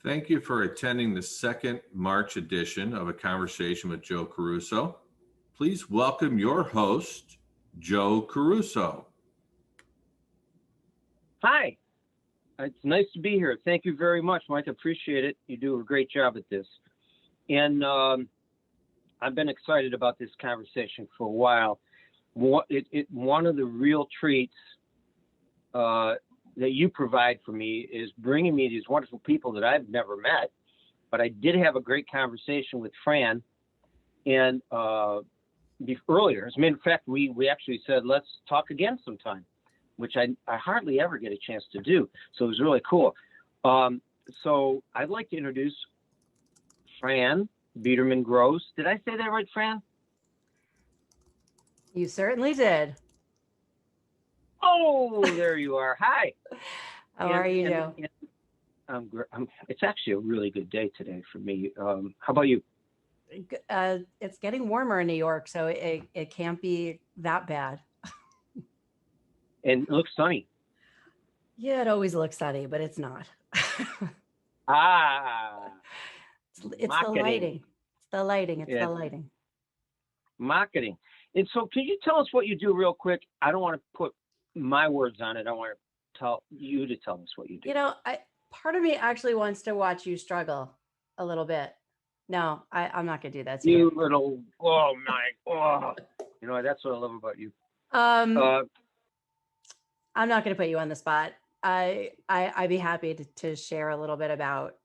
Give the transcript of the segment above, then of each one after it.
Thank you for attending the second March edition of A Conversation with Joe Caruso. Please welcome your host, Joe Caruso. Hi, it's nice to be here. Thank you very much, Mike. I appreciate it. You do a great job at this. And I've been excited about this conversation for a while. One of the real treats that you provide for me is bringing me these wonderful people that I've never met. But I did have a great conversation with Fran and earlier. As a matter of fact, we actually said, let's talk again sometime, which I hardly ever get a chance to do. So it was really cool. So I'd like to introduce Fran Biderman-Gross. Did I say that right, Fran? You certainly did. Oh, there you are. Hi. How are you, Joe? It's actually a really good day today for me. How about you? It's getting warmer in New York, so it can't be that bad. And it looks sunny. Yeah, it always looks sunny, but it's not. It's the lighting. It's the lighting. It's the lighting. Marketing. And so can you tell us what you do real quick? I don't want to put my words on it. I want to tell you to tell us what you do. You know, part of me actually wants to watch you struggle a little bit. No, I'm not going to do that to you. You little, oh my, you know, that's what I love about you. I'm not going to put you on the spot. I'd be happy to share a little bit about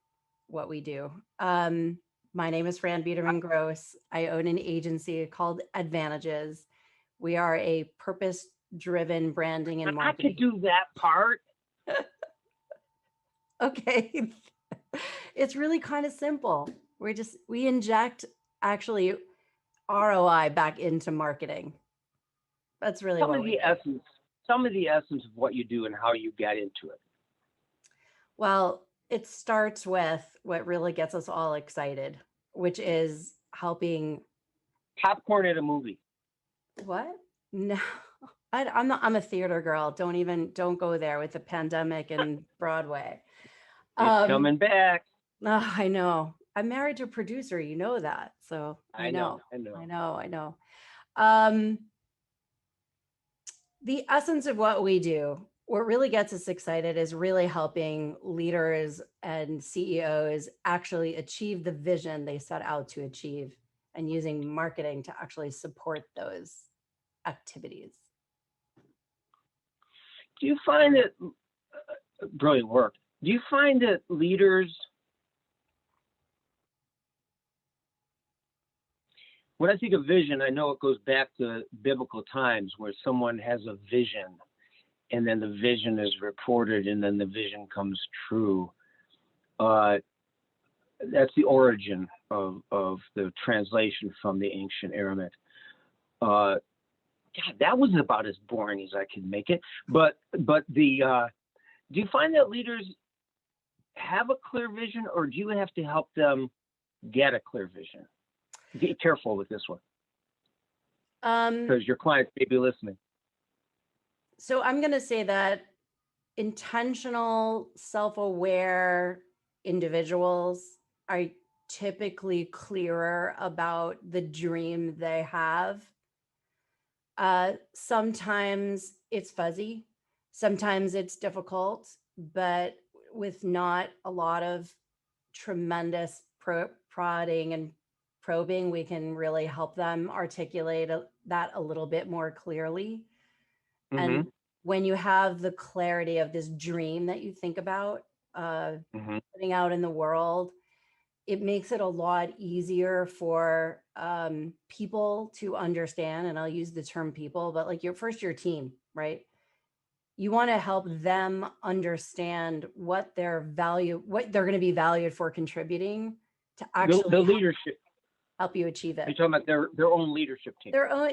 what we do. My name is Fran Biderman-Gross. I own an agency called Advantages. We are a purpose-driven branding and marketing. I could do that part. Okay. It's really kind of simple. We inject actually ROI back into marketing. That's really what we do. Some of the essence of what you do and how you get into it. Well, it starts with what really gets us all excited, which is helping. Popcorn at a movie. What? No, I'm a theater girl. Don't go there with the pandemic and Broadway. It's coming back. Oh, I know. I'm married to a producer. You know that. So I know. The essence of what we do, what really gets us excited is really helping leaders and CEOs actually achieve the vision they set out to achieve and using marketing to actually support those activities. Do you find that, brilliant work, do you find that leaders, when I think of vision, I know it goes back to biblical times where someone has a vision and then the vision is reported and then the vision comes true. That's the origin of the translation from the ancient Aramaic. God, that was about as boring as I could make it. But do you find that leaders have a clear vision, or do you have to help them get a clear vision? Be careful with this one, because your clients may be listening. So I'm going to say that intentional, self-aware individuals are typically clearer about the dream they have. Sometimes it's fuzzy, sometimes it's difficult, but with not a lot of tremendous prodding and probing, we can really help them articulate that a little bit more clearly. Mm-hmm. And when you have the clarity of this dream that you think about putting out in the world, it makes it a lot easier for people to understand. And I'll use the term people, but like your team, right? You want to help them understand what their value, what they're going to be valued for contributing to actually the leadership help you achieve it. You're talking about their own leadership team. Their own.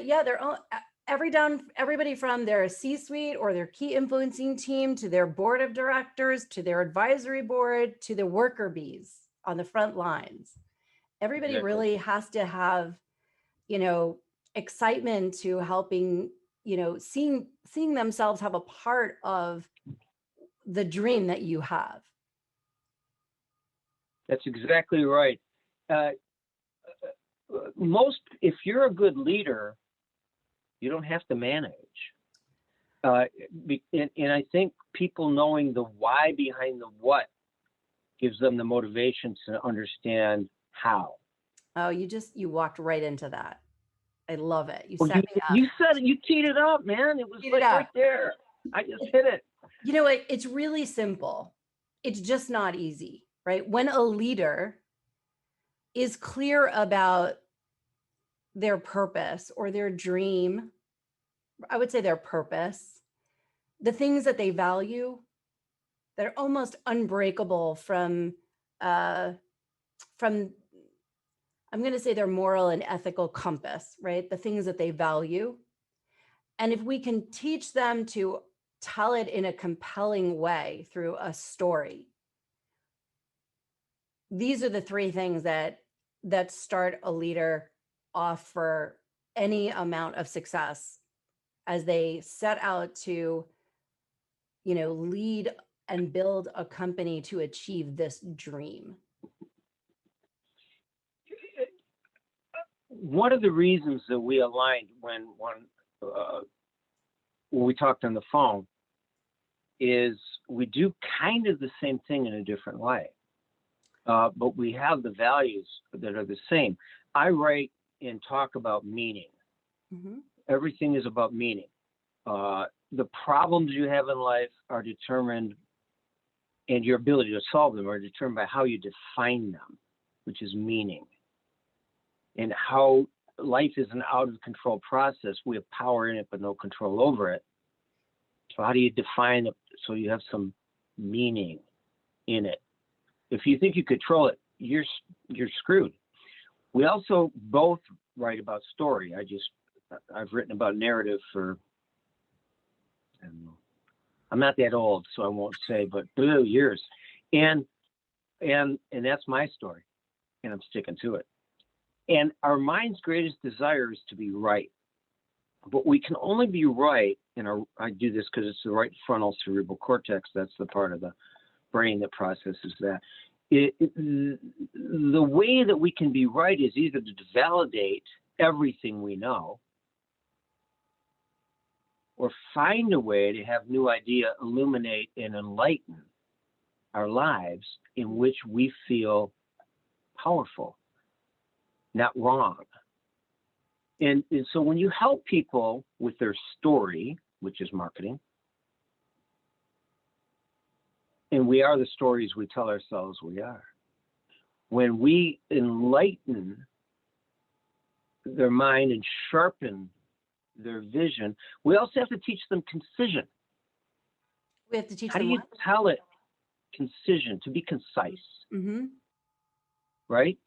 Everybody from their C-suite or their key influencing team to their board of directors, to their advisory board, to the worker bees on the front lines. Everybody really has to have, excitement to helping, seeing themselves have a part of the dream that you have. That's exactly right. If you're a good leader, you don't have to manage. And I think people knowing the why behind the what gives them the motivation to understand how. Oh, you walked right into that. I love it. You Well, set me up. you said it, you teed it up, man. It was Teed like it up. right there. I just hit it. You know what? It's really simple. It's just not easy, right? When a leader is clear about their purpose or their dream, I would say their purpose, the things that they value that are almost unbreakable from I'm going to say their moral and ethical compass, right? The things that they value. And if we can teach them to tell it in a compelling way through a story, these are the three things that start a leader off for any amount of success as they set out to, lead and build a company to achieve this dream. One of the reasons that we aligned when we talked on the phone is we do kind of the same thing in a different way, but we have the values that are the same. I write and talk about meaning. Mm-hmm. Everything is about meaning. The problems you have in life are determined, and your ability to solve them are determined by how you define them, which is meaning. And how life is an out of control process. We have power in it, but no control over it. So how do you define it so you have some meaning in it? If you think you control it, you're screwed. We also both write about story. I've written about narrative for, I don't know, I'm not that old, so I won't say, but years. And that's my story, and I'm sticking to it. And our mind's greatest desire is to be right. But we can only be right, and I do this because it's the right frontal cerebral cortex. That's the part of the brain that processes that. The way that we can be right is either to validate everything we know or find a way to have new idea illuminate and enlighten our lives in which we feel powerful, not wrong. And so when you help people with their story, which is marketing, and we are the stories we tell ourselves we are. When we enlighten their mind and sharpen their vision, we also have to teach them concision. We have to teach How them do you tell it? Concision, to be concise, Mm-hmm. right?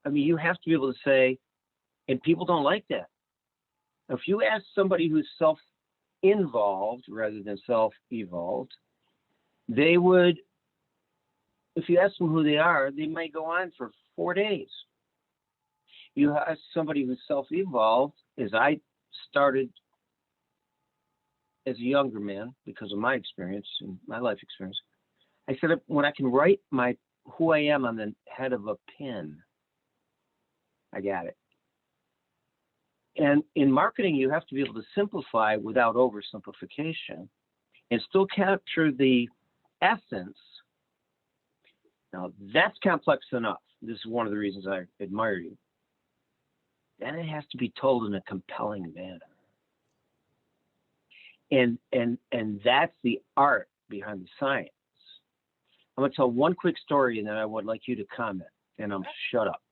I mean, you have to be able to say, and people don't like that. If you ask somebody who's self-involved rather than self-evolved, they would, if you ask them who they are, they might go on for 4 days. You ask somebody who's self-evolved, as I started as a younger man because of my experience and my life experience, I said, when I can write who I am on the head of a pin, I got it. And in marketing, you have to be able to simplify without oversimplification and still capture the essence. Now, that's complex enough. This is one of the reasons I admire you. Then it has to be told in a compelling manner. And that's the art behind the science. I'm going to tell one quick story, and then I would like you to comment, and I'm shut up,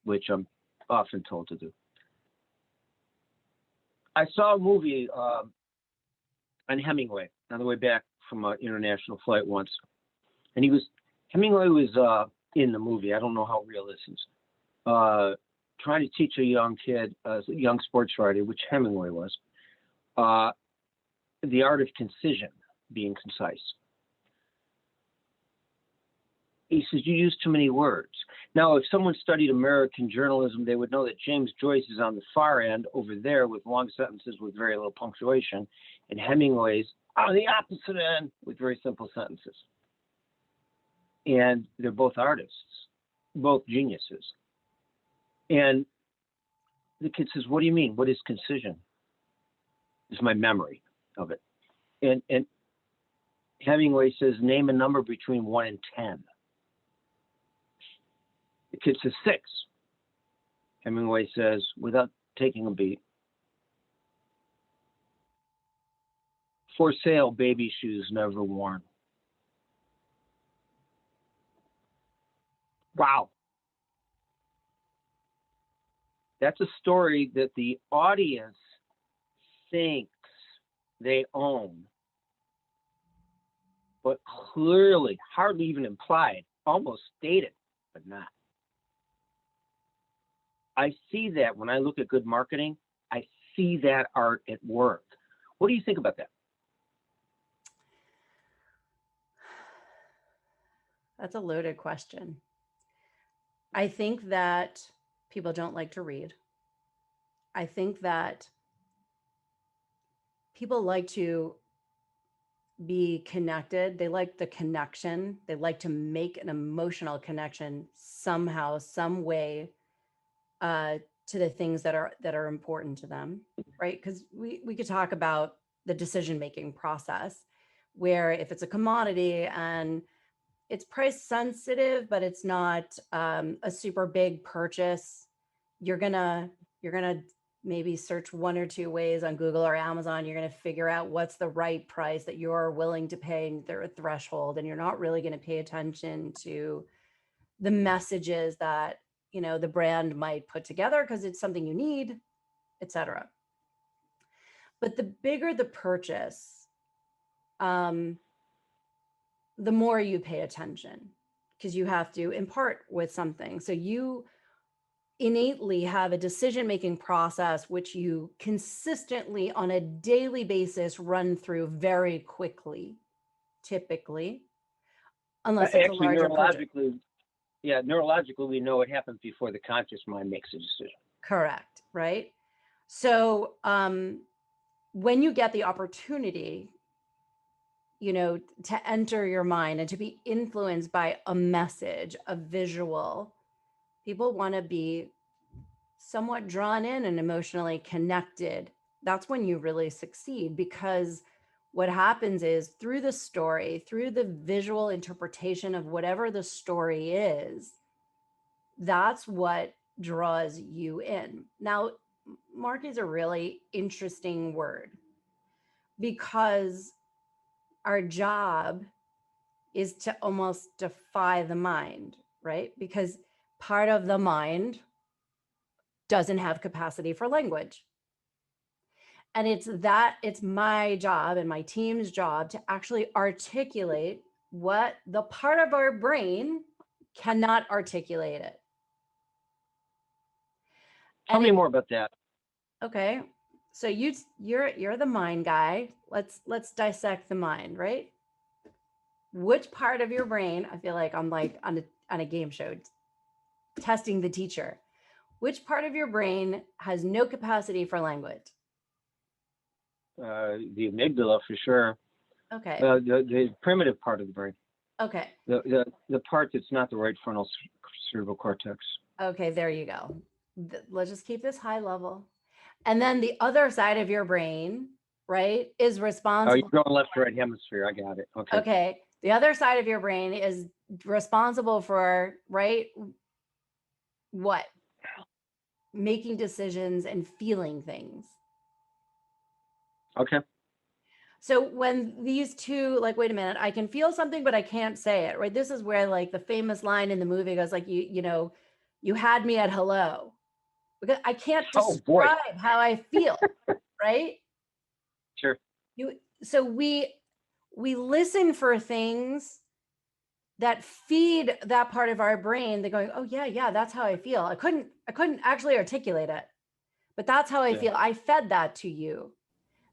which I'm often told to do. I saw a movie on Hemingway on the way back from an international flight once, and Hemingway was in the movie. I don't know how real this is. Trying to teach a young kid, a young sports writer, which Hemingway was, the art of concision, being concise. He says, you use too many words. Now, if someone studied American journalism, they would know that James Joyce is on the far end over there with long sentences with very little punctuation, and Hemingway's on the opposite end with very simple sentences. And they're both artists, both geniuses. And the kid says, what do you mean? What is concision? It's my memory of it. And Hemingway says, name a number between 1 and 10. The kid says 6. Hemingway says, without taking a beat, for sale, baby shoes never worn. Wow. That's a story that the audience thinks they own, but clearly, hardly even implied, almost stated, but not. I see that when I look at good marketing, I see that art at work. What do you think about that? That's a loaded question. I think that people don't like to read. I think that people like to be connected. They like the connection. They like to make an emotional connection somehow, some way, to the things that are important to them, right? Because we could talk about the decision-making process, where if it's a commodity and it's price sensitive, but it's not a super big purchase, you're gonna maybe search 1 or 2 ways on Google or Amazon. You're gonna figure out what's the right price that you're willing to pay, and their threshold, and you're not really gonna pay attention to the messages that the brand might put together because it's something you need, etc. But the bigger the purchase, the more you pay attention, because you have to impart with something. So you innately have a decision-making process which you consistently on a daily basis run through very quickly, typically, unless it's Actually, a larger project. neurologically, we know it happens before the conscious mind makes a decision. Correct, right? So when you get the opportunity, to enter your mind and to be influenced by a message, a visual, people want to be somewhat drawn in and emotionally connected. That's when you really succeed, because what happens is through the story, through the visual interpretation of whatever the story is, that's what draws you in. Now, market is a really interesting word, because our job is to almost defy the mind, right? Because part of the mind doesn't have capacity for language. And it's my job and my team's job to actually articulate what the part of our brain cannot articulate it. Tell me more about that. Okay. So you're the mind guy. Let's dissect the mind, right? Which part of your brain, I feel like I'm like on a game show testing the teacher. Which part of your brain has no capacity for language? The amygdala, for sure. Okay. The primitive part of the brain. Okay. The part that's not the right frontal cerebral cortex. Okay, there you go. Let's just keep this high level. And then the other side of your brain, right, is responsible. Oh, you're going left to right hemisphere. I got it. Okay. Okay. The other side of your brain is responsible for, right, what? Making decisions and feeling things. Okay. So when these two, like, wait a minute, I can feel something, but I can't say it, right? This is where, like, the famous line in the movie goes, like, you had me at hello, because I can't describe how I feel, right? Sure. So we listen for things that feed that part of our brain. They're going, oh yeah, that's how I feel. I couldn't actually articulate it, but that's how I feel. I fed that to you.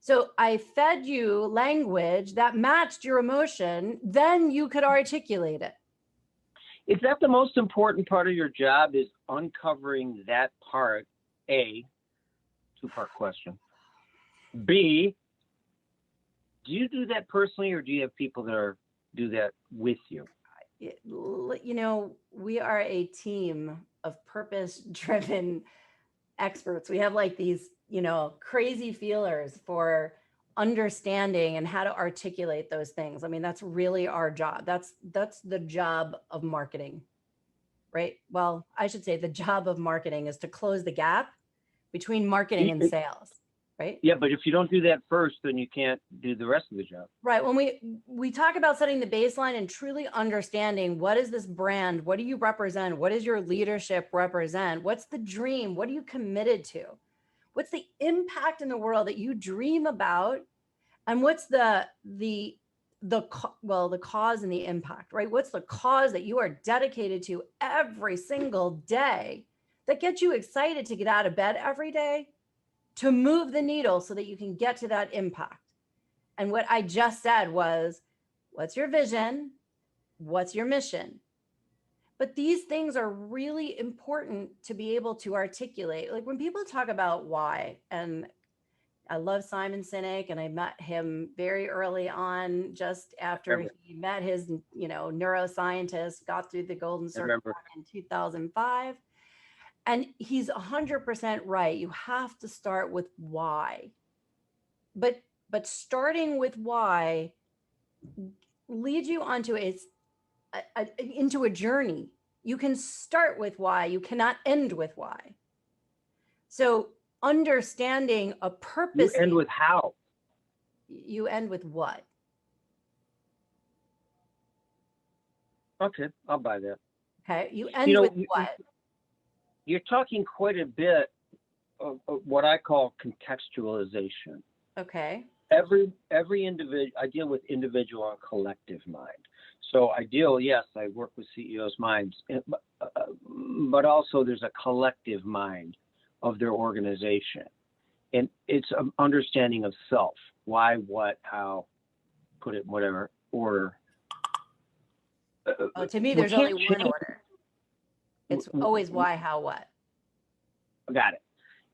So I fed you language that matched your emotion, then you could articulate it. Is that the most important part of your job, is uncovering that part? A, two-part question. B, do you do that personally, or do you have people that do that with you? we are a team of purpose-driven experts. We have like these, crazy feelers for understanding and how to articulate those things. I mean, that's really our job. That's the job of marketing, right? Well, I should say the job of marketing is to close the gap between marketing and sales, right? Yeah, but if you don't do that first, then you can't do the rest of the job. Right. When we talk about setting the baseline and truly understanding, what is this brand? What do you represent? What does your leadership represent? What's the dream? What are you committed to? What's the impact in the world that you dream about? And what's the cause and the impact, right? What's the cause that you are dedicated to every single day that gets you excited to get out of bed every day to move the needle so that you can get to that impact? And what I just said was, what's your vision? What's your mission? But these things are really important to be able to articulate. Like when people talk about why, and I love Simon Sinek, and I met him very early on, just after he met his, neuroscientist, got through the golden circle in 2005. And he's 100% right. You have to start with why. But starting with why leads you onto into a journey. You can start with why, you cannot end with why. So understanding a purpose. You end with how. You end with what? Okay, I'll buy that. Okay, you end with what? You're talking quite a bit of what I call contextualization. Okay. Every individual, I deal with individual and collective mind. So yes, I work with CEOs' minds, but also there's a collective mind of their organization. And it's an understanding of self, why, what, how, put it in whatever order. To me, there's only one order. It's always why, how, what. Got it.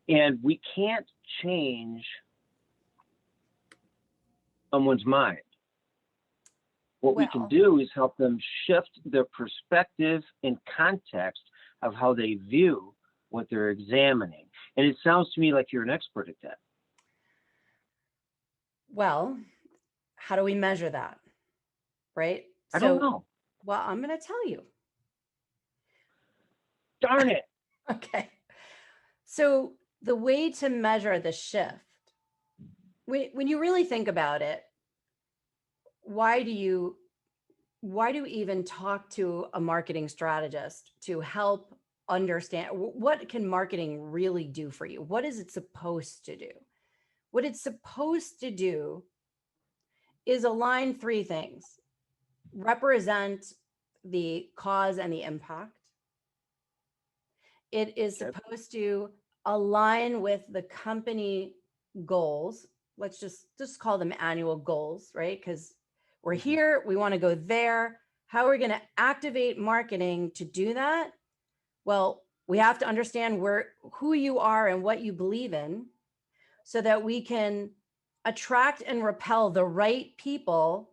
And we can't change someone's mind. What we can do is help them shift their perspective and context of how they view what they're examining. And it sounds to me like you're an expert at that. Well, how do we measure that? Right? I don't know. Well, I'm going to tell you. Darn it. Okay. So the way to measure the shift, when you really think about it, why do you even talk to a marketing strategist to help understand what can marketing really do for you? What is it supposed to do? What it's supposed to do is align three things: represent the cause and the impact. It is supposed to align with the company goals. Let's just call them annual goals, right? Because we're here, we want to go there. How are we going to activate marketing to do that? Well, we have to understand who you are and what you believe in, so that we can attract and repel the right people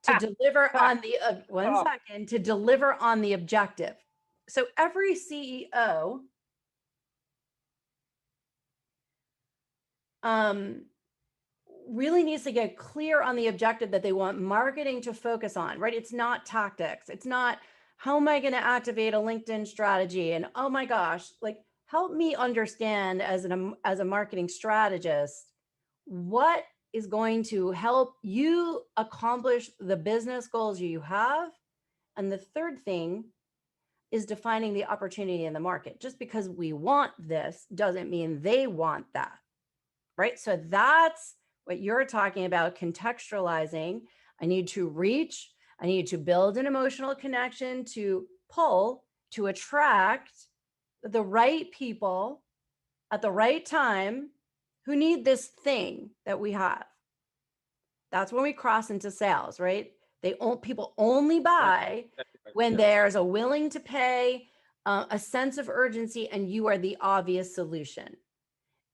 to deliver on the to deliver on the objective. So every CEO really needs to get clear on the objective that they want marketing to focus on, right? It's not tactics. It's not, how am I going to activate a LinkedIn strategy? And oh my gosh, like, help me understand as a marketing strategist, what is going to help you accomplish the business goals you have. And the third thing is defining the opportunity in the market. Just because we want this doesn't mean they want that, right? So that's what you're talking about, contextualizing. I need to reach, I need to build an emotional connection to pull, to attract the right people at the right time who need this thing that we have. That's when we cross into sales, right? People only buy when there's a willing to pay, a sense of urgency, and you are the obvious solution.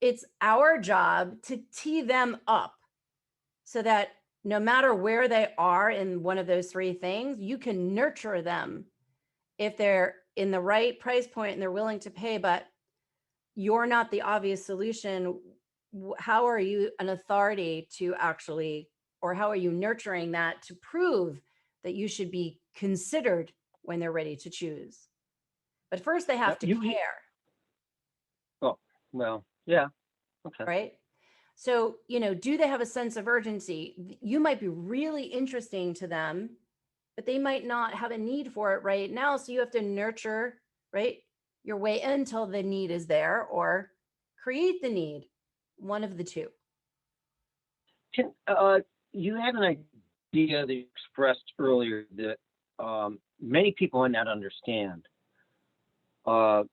It's our job to tee them up so that no matter where they are in one of those three things, you can nurture them if they're in the right price point and they're willing to pay, but you're not the obvious solution. How are you an authority to actually, or how are you nurturing that to prove that you should be considered when they're ready to choose? But first they have to care. Oh, well, yeah. Okay. Right? So, do they have a sense of urgency? You might be really interesting to them, but they might not have a need for it right now. So you have to nurture, right, your way until the need is there, or create the need, one of the two. You had an idea that you expressed earlier that many people might not understand.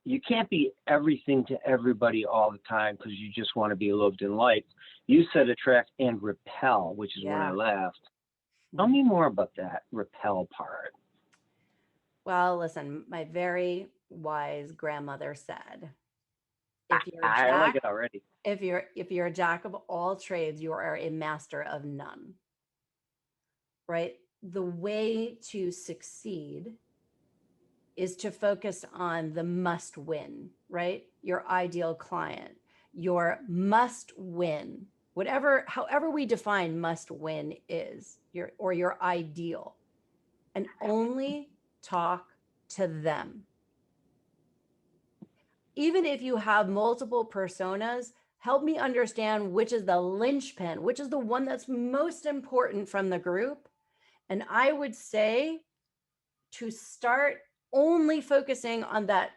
You can't be everything to everybody all the time because you just want to be loved and liked. You said attract and repel, which is when I laughed. Tell me more about that repel part. Well, listen, my very wise grandmother said, I like it already. If you're a jack of all trades, you are a master of none. Right? The way to succeed is to focus on the must win, right? Your ideal client, your must win, however we define must win is your ideal, and only talk to them. Even if you have multiple personas, help me understand which is the linchpin, which is the one that's most important from the group. And I would say to start only focusing on that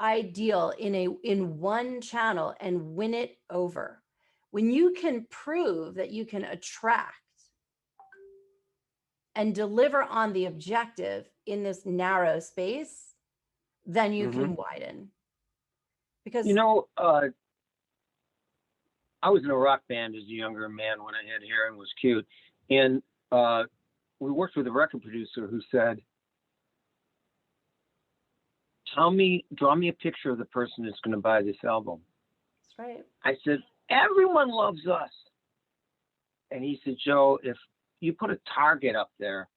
ideal in one channel and win it over. When you can prove that you can attract and deliver on the objective in this narrow space, then you can widen. Because I was in a rock band as a younger man when I had hair and was cute, and we worked with a record producer who said, draw me a picture of the person that's going to buy this album. That's right. I said, everyone loves us. And he said, Joe, if you put a target up there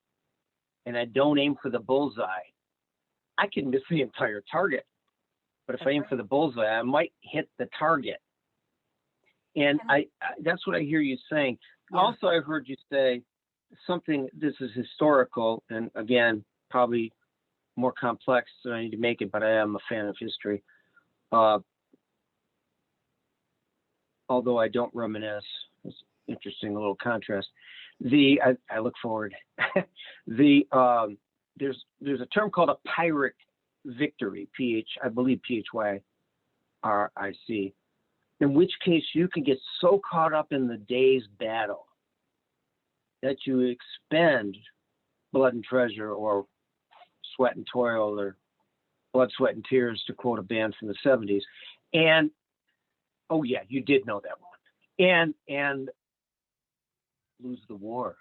and I don't aim for the bullseye, I can miss the entire target. But if I aim for the bullseye, I might hit the target. And that's what I hear you saying. Yeah. Also, I heard you say something, this is historical, and again, probably more complex than I need to make it, but I am a fan of history. Although I don't reminisce. It's interesting, a little contrast. I look forward. There's a term called a Pyrrhic victory, I believe PHYRIC, in which case you can get so caught up in the day's battle that you expend blood and treasure, or sweat and toil, or blood, sweat, and tears, to quote a band from the 70s. And, oh yeah, you did know that one. And lose the war.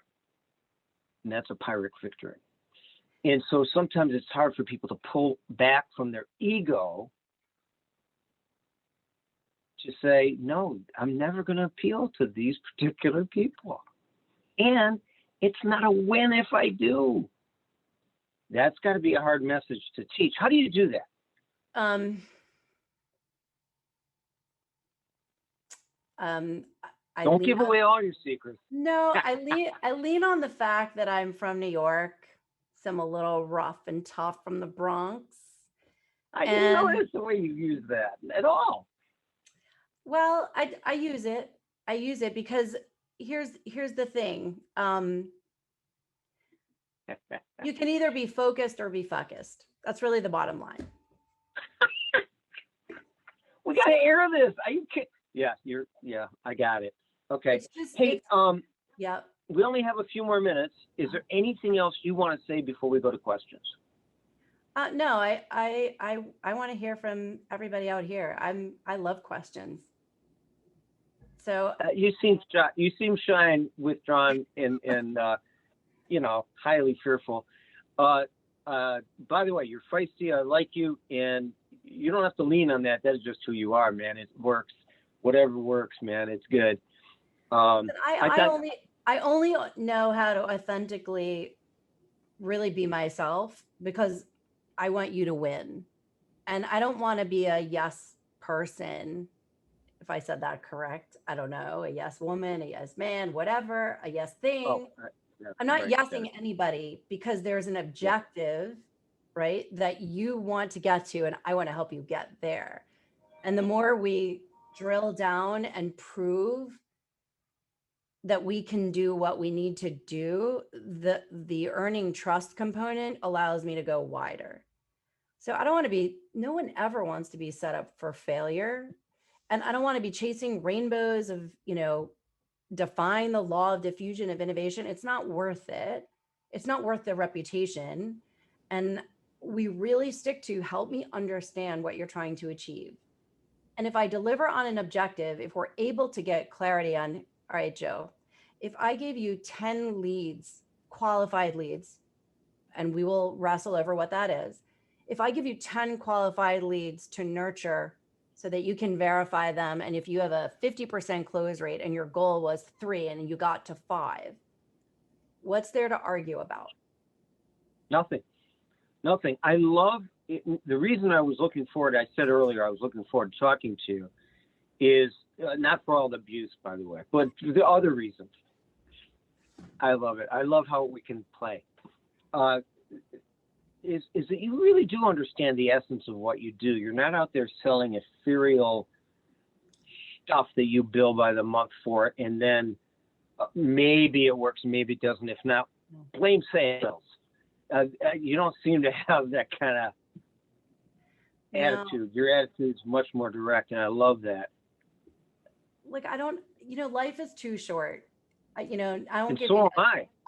And that's a Pyrrhic victory. And so sometimes it's hard for people to pull back from their ego to say, no, I'm never going to appeal to these particular people. And it's not a win if I do. That's got to be a hard message to teach. How do you do that? Don't give away all your secrets. No, I lean on the fact that I'm from New York. So I'm a little rough and tough from the Bronx. I didn't notice the way you use that at all. Well, I use it. I use it because here's the thing. You can either be focused or be focused. That's really the bottom line. We got to air this. Are you kidding? Yeah, I got it. Okay. Yeah. We only have a few more minutes. Is there anything else you want to say before we go to questions? No, I want to hear from everybody out here. I love questions. So you seem shy and withdrawn and highly fearful. By the way, you're feisty. I like you, and you don't have to lean on that. That is just who you are, man. It works. Whatever works, man. It's good. I only know how to authentically really be myself because I want you to win. And I don't want to be a yes person, if I said that correct. I don't know, a yes woman, a yes man, whatever, a yes Oh, thing. yeah, I'm not right. yesing anybody because there's an objective, right, that you want to get to, and I want to help you get there. And the more we drill down and prove that we can do what we need to do, the earning trust component allows me to go wider. So I don't want to be, no one ever wants to be set up for failure. And I don't want to be chasing rainbows of, defying the law of diffusion of innovation. It's not worth it. It's not worth the reputation. And we really stick to help me understand what you're trying to achieve. And if I deliver on an objective, if we're able to get clarity on, all right, Joe, if I gave you 10 leads, qualified leads, and we will wrestle over what that is. If I give you 10 qualified leads to nurture so that you can verify them, and if you have a 50% close rate and your goal was 3 and you got to 5, what's there to argue about? Nothing. I love it. The reason I was looking forward, I said earlier, I was looking forward to talking to you, is not for all the abuse, by the way, but the other reasons. I love it. I love how we can play. Is that you really do understand the essence of what you do. You're not out there selling ethereal stuff that you bill by the month for, and then maybe it works, maybe it doesn't. If not, blame sales. You don't seem to have that kind of attitude. Your attitude is much more direct, and I love that. Like, I don't, life is too short. I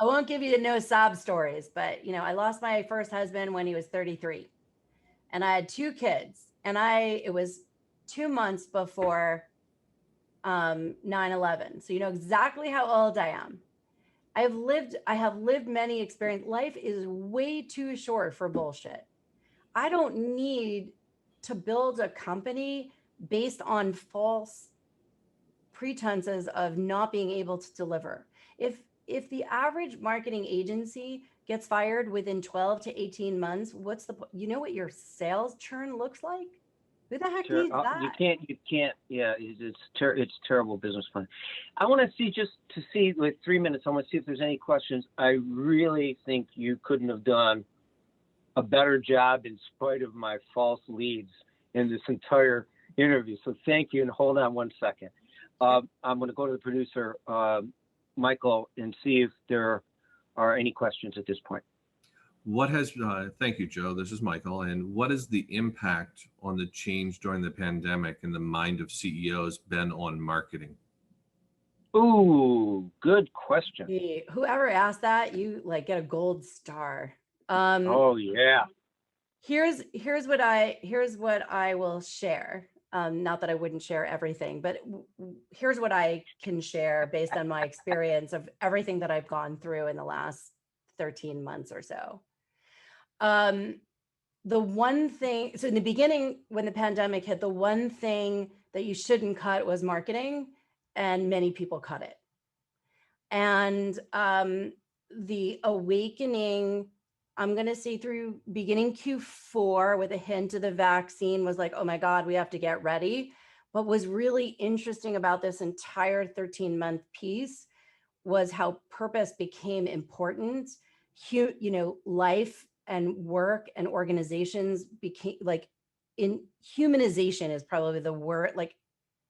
won't give you no sob stories, but I lost my first husband when he was 33, and I had 2 kids, and it was 2 months before 9/11. So you know exactly how old I am. I have lived many experiences. Life is way too short for bullshit. I don't need to build a company based on false pretenses of not being able to deliver. If the average marketing agency gets fired within 12 to 18 months, what your sales churn looks like? Who the heck needs that? You can't. Yeah, it's terrible business plan. I want to see like 3 minutes. I want to see if there's any questions. I really think you couldn't have done a better job in spite of my false leads in this entire interview. So thank you. And hold on 1 second. I'm going to go to the producer, Michael, and see if there are any questions at this point. Thank you, Joe. This is Michael. And what has the impact on the change during the pandemic in the mind of CEOs been on marketing? Ooh, good question. Whoever asked that, you get a gold star. Oh yeah. Here's what I will share. Not that I wouldn't share everything, but here's what I can share based on my experience of everything that I've gone through in the last 13 months or so. The one thing, so in the beginning, when the pandemic hit, the one thing that you shouldn't cut was marketing, and many people cut it. And the awakening, I'm going to say through beginning Q4 with a hint of the vaccine, was like, oh my God, we have to get ready. What was really interesting about this entire 13-month piece was how purpose became important. Life and work and organizations became humanization is probably the word. Like,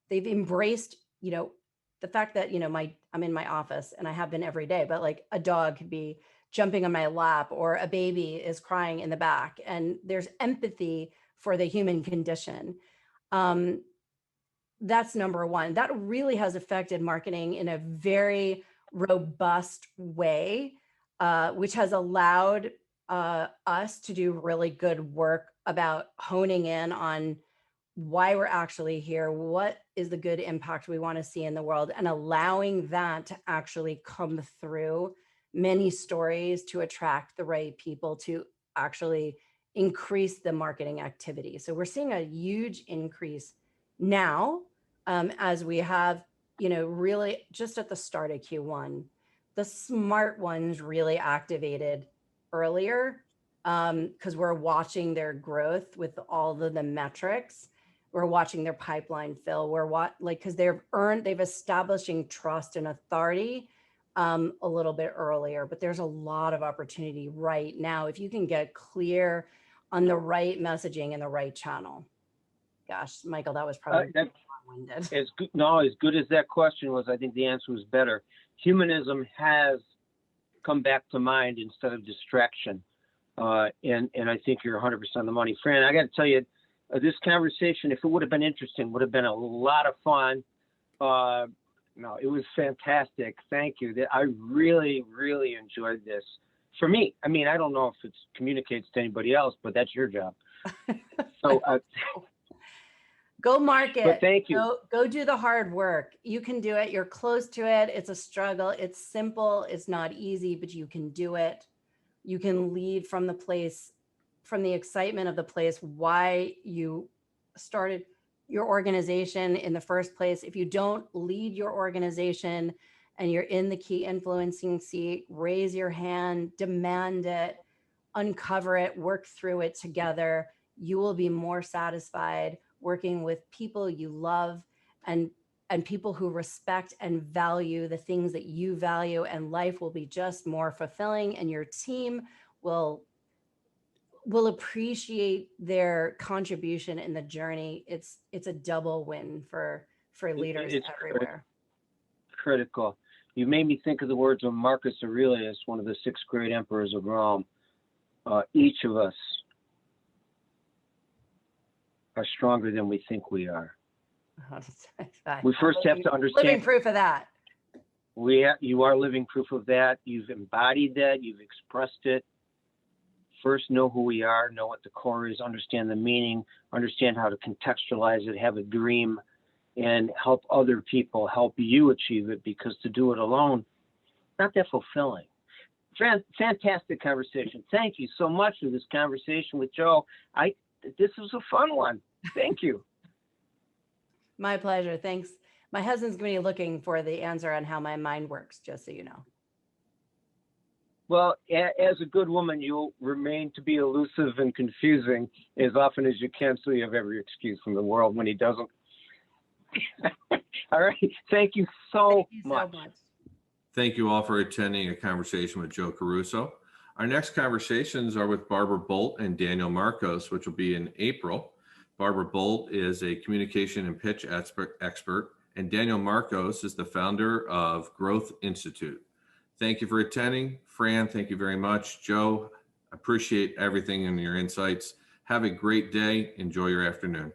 they've embraced, the fact that, I'm in my office, and I have been every day, but like a dog could be jumping on my lap, or a baby is crying in the back, and there's empathy for the human condition. That's number one. That really has affected marketing in a very robust way, which has allowed us to do really good work about honing in on why we're actually here, what is the good impact we want to see in the world, and allowing that to actually come through many stories to attract the right people to actually increase the marketing activity. So we're seeing a huge increase now, as we have, really just at the start of Q1. the smart ones really activated earlier, because we're watching their growth with all of the metrics. We're watching their pipeline fill. Because they've establishing trust and authority a little bit earlier, but there's a lot of opportunity right now if you can get clear on the right messaging and the right channel. Gosh, Michael, that was probably long-winded. As good as that question was, I think the answer was better. Humanism has come back to mind instead of distraction. And I think you're 100% on the money. Fran, I got to tell you, this conversation, if it would have been interesting, would have been a lot of fun. No, it was fantastic. Thank you. I really, really enjoyed this. For me, I mean, I don't know if it communicates to anybody else, but that's your job. So go market. But thank you. Go do the hard work. You can do it. You're close to it. It's a struggle. It's simple. It's not easy, but you can do it. You can lead from the excitement of the place, why you started your organization in the first place. If you don't lead your organization and you're in the key influencing seat, raise your hand, demand it, uncover it, work through it together. You will be more satisfied working with people you love and people who respect and value the things that you value, and life will be just more fulfilling, and your team will appreciate their contribution in the journey. It's a double win for leaders everywhere. Critical. You made me think of the words of Marcus Aurelius, one of the 6 great emperors of Rome. Each of us are stronger than we think we are. We first have to understand. Living proof of that. You are living proof of that. You've embodied that. You've expressed it. First, know who we are, know what the core is, understand the meaning, understand how to contextualize it, have a dream, and help other people help you achieve it, because to do it alone, not that fulfilling. Fantastic conversation. Thank you so much for this conversation with Joe. This was a fun one. Thank you. My pleasure. Thanks. My husband's going to be looking for the answer on how my mind works, just so you know. Well, as a good woman, you'll remain to be elusive and confusing as often as you can, so you have every excuse from the world when he doesn't. All right. Thank you so much. Thank you all for attending a conversation with Joe Caruso. Our next conversations are with Barbara Bolt and Daniel Marcos, which will be in April. Barbara Bolt is a communication and pitch expert, and Daniel Marcos is the founder of Growth Institute. Thank you for attending. Fran, thank you very much. Joe, appreciate everything and your insights. Have a great day. Enjoy your afternoon.